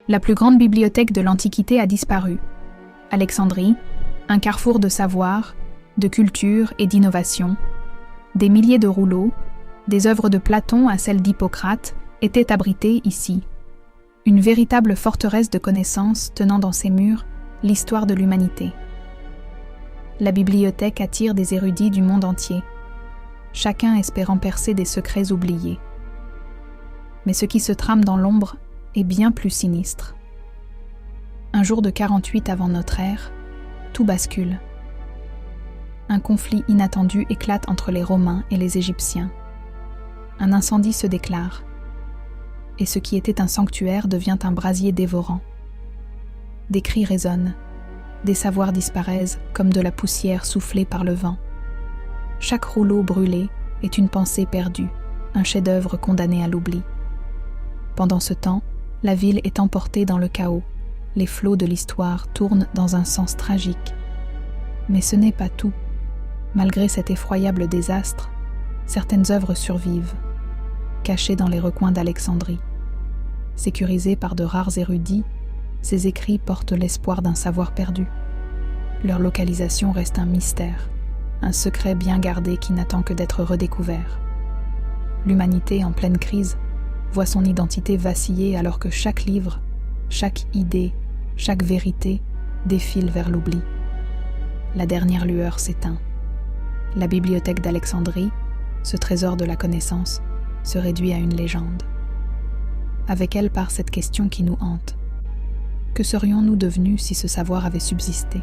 La plus grande bibliothèque de l'Antiquité a disparu. Alexandrie, un carrefour de savoir, de culture et d'innovation. Des milliers de rouleaux, des œuvres de Platon à celles d'Hippocrate, étaient abritées ici. Une véritable forteresse de connaissances tenant dans ses murs l'histoire de l'humanité. La bibliothèque attire des érudits du monde entier, chacun espérant percer des secrets oubliés. Mais ce qui se trame dans l'ombre est bien plus sinistre. Un jour de 48 avant notre ère, tout bascule. Un conflit inattendu éclate entre les Romains et les Égyptiens. Un incendie se déclare, et ce qui était un sanctuaire devient un brasier dévorant. Des cris résonnent, des savoirs disparaissent comme de la poussière soufflée par le vent. Chaque rouleau brûlé est une pensée perdue, un chef-d'œuvre condamné à l'oubli. Pendant ce temps, la ville est emportée dans le chaos. Les flots de l'histoire tournent dans un sens tragique. Mais ce n'est pas tout. Malgré cet effroyable désastre, certaines œuvres survivent, cachées dans les recoins d'Alexandrie. Sécurisés par de rares érudits, ces écrits portent l'espoir d'un savoir perdu. Leur localisation reste un mystère, un secret bien gardé qui n'attend que d'être redécouvert. L'humanité, en pleine crise, voit son identité vaciller alors que chaque livre, chaque idée, chaque vérité défile vers l'oubli. La dernière lueur s'éteint. La bibliothèque d'Alexandrie, ce trésor de la connaissance, se réduit à une légende. Avec elle part cette question qui nous hante. Que serions-nous devenus si ce savoir avait subsisté ?